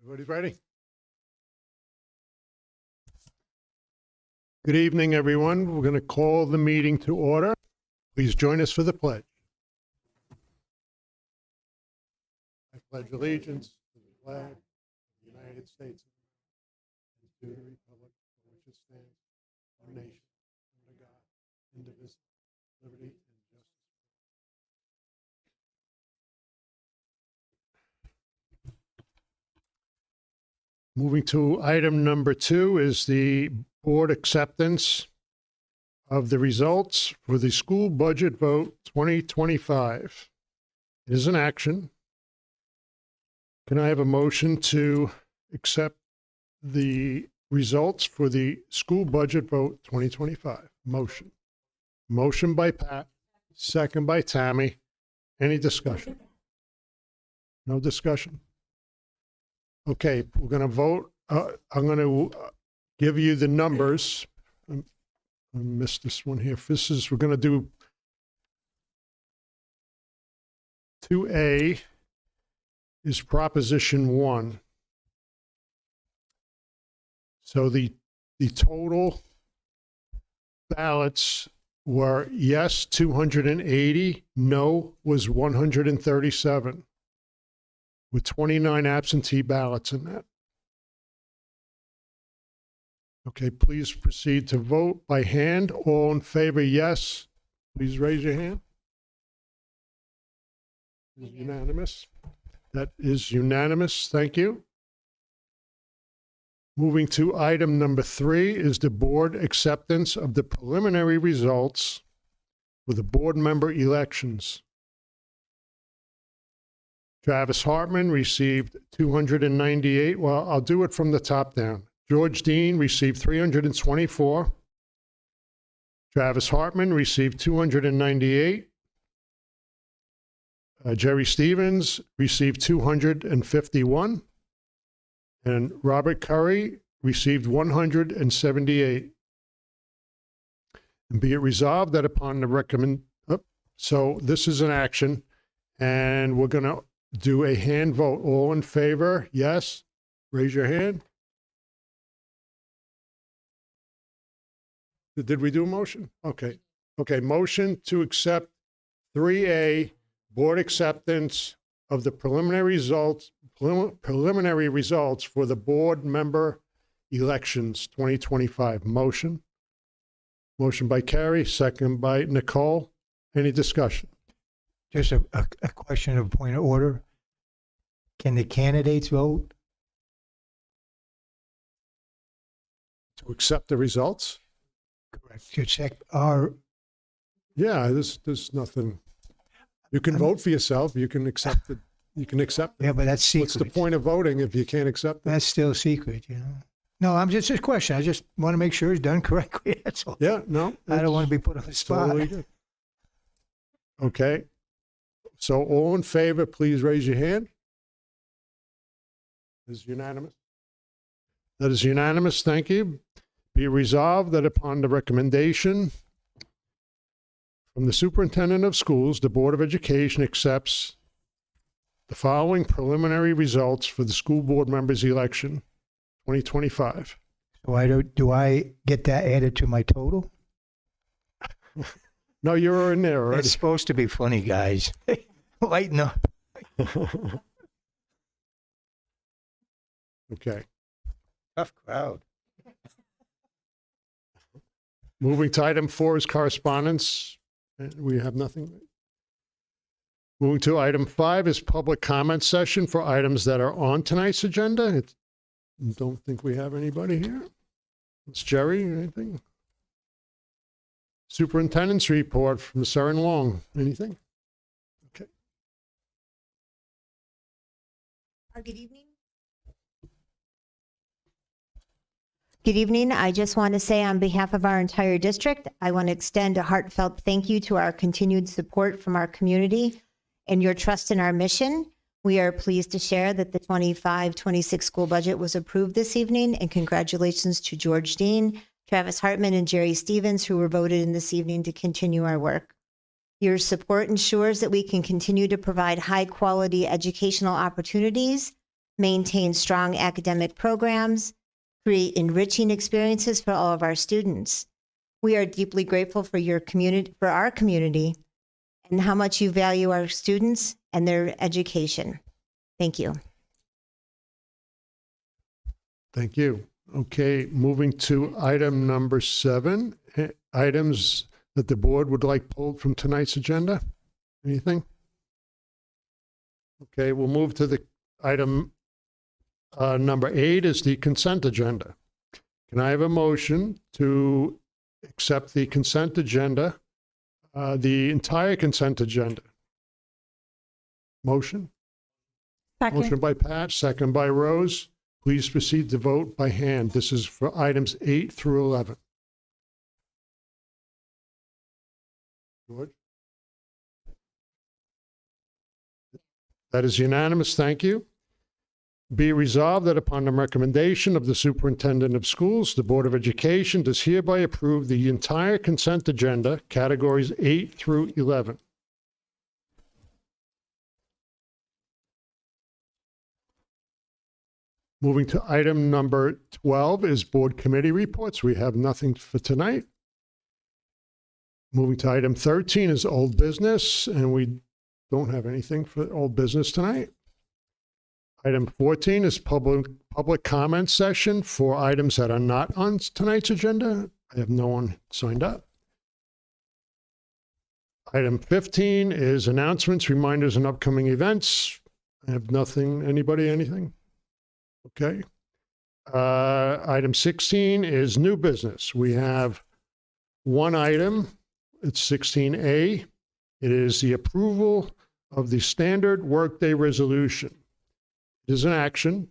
Everybody ready? Good evening, everyone. We're going to call the meeting to order. Please join us for the pledge. I pledge allegiance to the flag of the United States and to the republic for which it stands, one nation, under God, indivisible, liberty and justice. Moving to item number 2 is the board acceptance of the results for the school budget vote 2025. It is an action. Can I have a motion to accept the results for the school budget vote 2025? Motion. Motion by Pat, second by Tammy. Any discussion? No discussion? Okay, we're going to vote. I'm going to give you the numbers. I missed this one here. We're going to do 2A is Proposition 1. So the total ballots were yes, 280, no was 137, with 29 absentee ballots in that. Okay, please proceed to vote by hand. All in favor, yes. Please raise your hand. Unanimous. That is unanimous. Thank you. Moving to item number 3 is the board acceptance of the preliminary results for the board member elections. Travis Hartman received 298. Well, I'll do it from the top down. George Dean received 324. Travis Hartman received 298. Jerry Stevens received 251. And Robert Curry received 178. And be it resolved that upon the so this is an action, and we're going to do a hand vote. All in favor? Yes. Raise your hand. Did we do a motion? Okay. Okay. Motion to accept 3A board acceptance of the preliminary results for the board member elections 2025. Motion. Motion by Carrie, second by Nicole. Any discussion? Just a question of point of order. Can the candidates vote? To accept the results? Correct. To check our. Yeah, there's nothing. You can vote for yourself. You can accept it. You can accept it. Yeah, but that's secret. What's the point of voting if you can't accept it? That's still secret, you know. No, I'm just a question. I just want to make sure it's done correctly. That's all. Yeah, no. I don't want to be put on the spot. Totally good. Okay. So all in favor, please raise your hand. Is unanimous? That is unanimous. Thank you. Be it resolved that upon the recommendation from the superintendent of schools, the Board of Education accepts the following preliminary results for the school board members election 2025. So do I get that added to my total? No, you're in there already. It's supposed to be funny, guys. Lighten up. Okay. Tough crowd. Moving to item 4 is correspondence. We have nothing. Moving to item 5 is public comment session for items that are on tonight's agenda. Don't think we have anybody here. It's Jerry, anything? Superintendent's report from Saren Long. Anything? Okay. Good evening. Good evening. I just want to say on behalf of our entire district, I want to extend a heartfelt thank you to our continued support from our community and your trust in our mission. We are pleased to share that the 25-26 school budget was approved this evening, and congratulations to George Dean, Travis Hartman, and Jerry Stevens, who were voted in this evening to continue our work. Your support ensures that we can continue to provide high-quality educational opportunities, maintain strong academic programs, create enriching experiences for all of our students. We are deeply grateful for our community, and how much you value our students and their education. Thank you. Thank you. Okay, moving to item number 7, items that the board would like pulled from tonight's agenda. Anything? Okay, we'll move to the item number 8 is the consent agenda. Can I have a motion to accept the consent agenda, the entire consent agenda? Motion? Motion by Pat, second by Rose. Please proceed to vote by hand. This is for items 8 through 11. George? That is unanimous. Thank you. Be resolved that upon the recommendation of the superintendent of schools, the Board of Education does hereby approve the entire consent agenda, categories 8 through 11. Moving to item number 12 is board committee reports. We have nothing for tonight. Moving to item 13 is old business, and we don't have anything for old business tonight. Item 14 is public comment session for items that are not on tonight's agenda. I have no one signed up. Item 15 is announcements, reminders, and upcoming events. I have nothing. Anybody, anything? Okay. Item 16 is new business. We have one item. It's 16A. It is the approval of the standard workday resolution. It is an action.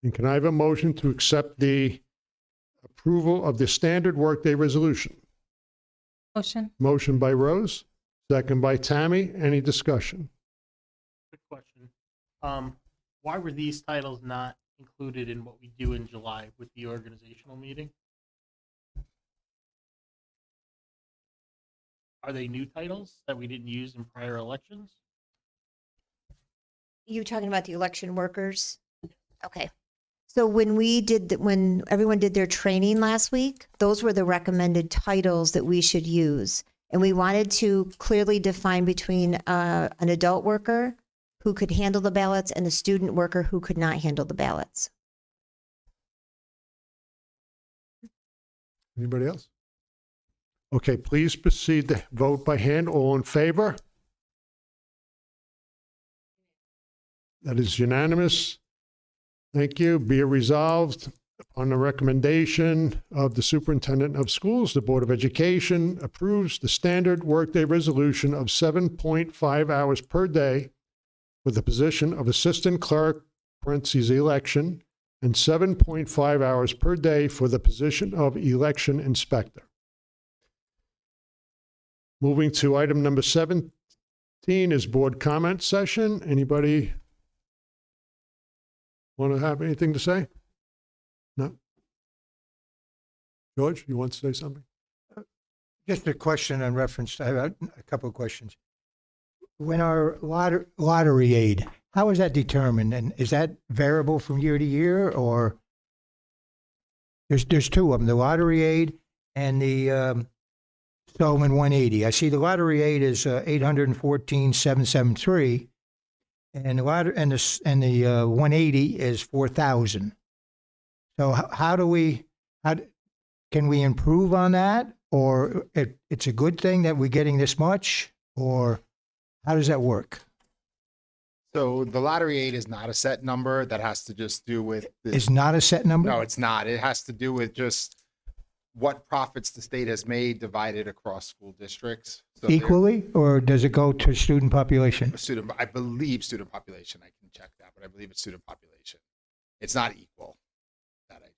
And can I have a motion to accept the approval of the standard workday resolution? Motion. Motion by Rose, second by Tammy. Any discussion? Quick question. Why were these titles not included in what we do in July with the organizational meeting? Are they new titles that we didn't use in prior elections? You talking about the election workers? Okay. So when everyone did their training last week, those were the recommended titles that we should use. And we wanted to clearly define between an adult worker who could handle the ballots and a student worker who could not handle the ballots. Anybody else? Okay, please proceed to vote by hand. All in favor? That is unanimous. Thank you. Be it resolved, on the recommendation of the superintendent of schools, the Board of Education approves the standard workday resolution of 7.5 hours per day for the position of assistant clerk, parentheses, election, and 7.5 hours per day for the position of election inspector. Moving to item number 17 is board comment session. Anybody want to have anything to say? No? George, you want to say something? Just a question in reference, I have a couple of questions. When our lottery aid, how is that determined? And is that variable from year to year, or there's two of them, the lottery aid and the Sullivan 180. I see the lottery aid is 814,773, and the 180 is 4,000. So can we improve on that, or it's a good thing that we're getting this much, or how does that work? So the lottery aid is not a set number. That has to just do with It's not a set number? no, it's not. It has to do with just what profits the state has made divided across school districts. So Equally, or does it go to student population? I believe student population. I can check that, but I believe it's student population. It's not equal. That I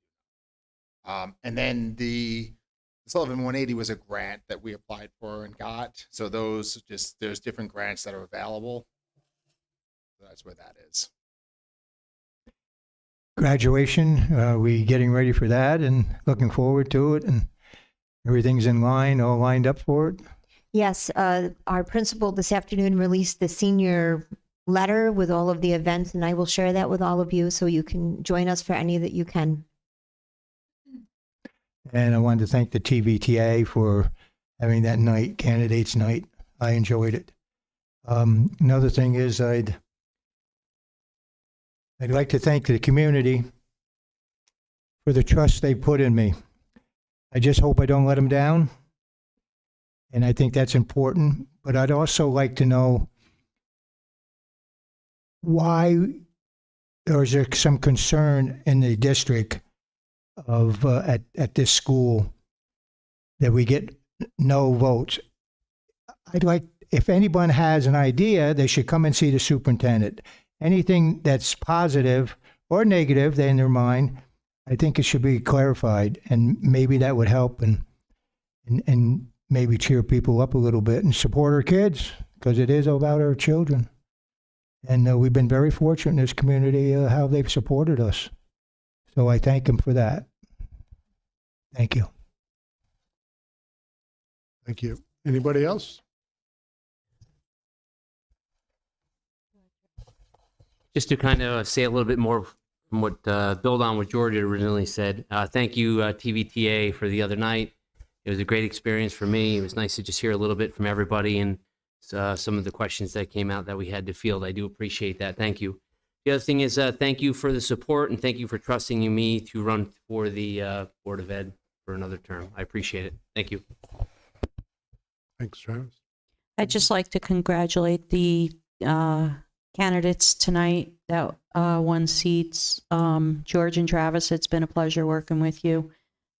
do. And then the Sullivan 180 was a grant that we applied for and got. So there's different grants that are available. So that's where that is. Graduation, we getting ready for that and looking forward to it, and everything's in line, all lined up for it? Yes, our principal this afternoon released the senior letter with all of the events, and I will share that with all of you so you can join us for any that you can. And I wanted to thank the TVTA for having that night, candidates night. I enjoyed it. Another thing is I'd like to thank the community for the trust they put in me. I just hope I don't let them down. And I think that's important. But I'd also like to know why, or is there some concern in the district of at this school that we get no votes? I'd like, if anyone has an idea, they should come and see the superintendent. Anything that's positive or negative in their mind, I think it should be clarified, and maybe that would help and maybe cheer people up a little bit and support our kids, because it is about our children. And we've been very fortunate in this community how they've supported us. So I thank them for that. Thank you. Thank you. Anybody else? Just to kind of say a little bit more from what, build on what George had originally said. Thank you, TVTA, for the other night. It was a great experience for me. It was nice to just hear a little bit from everybody and some of the questions that came out that we had to field. I do appreciate that. Thank you. The other thing is thank you for the support and thank you for trusting in me to run for the Board of Ed for another term. I appreciate it. Thank you. Thanks, Travis. I'd just like to congratulate the candidates tonight that won seats. George and Travis, it's been a pleasure working with you,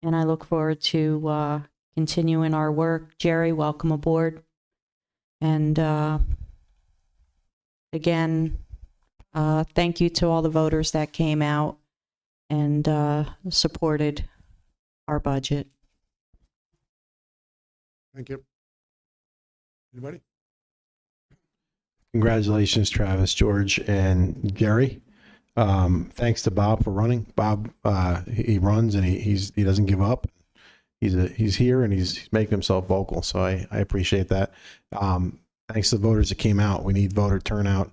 and I look forward to continuing our work. Jerry, welcome aboard. And again, thank you to all the voters that came out and supported our budget. Thank you. Anybody? Congratulations, Travis, George, and Gary. Thanks to Bob for running. Bob, he runs and he doesn't give up. He's here and he's making himself vocal. So I appreciate that. Thanks to the voters that came out. We need voter turnout.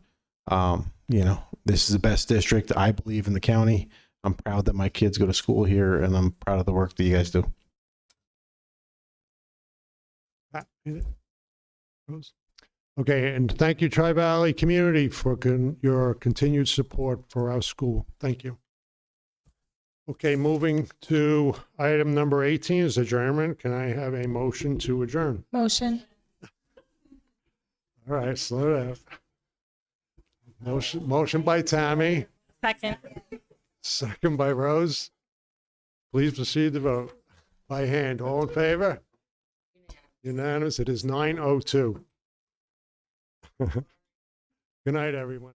This is the best district, I believe, in the county. I'm proud that my kids go to school here, and I'm proud of the work that you guys do. Okay, and thank you, Tri-Valley community, for your continued support for our school. Thank you. Okay, moving to item number 18 is adjournment. Can I have a motion to adjourn? Motion. All right, slow down. Motion by Tammy, Second. second by Rose. Please proceed to vote by hand. All in favor? Unanimous. It is 9:02. Good night, everyone.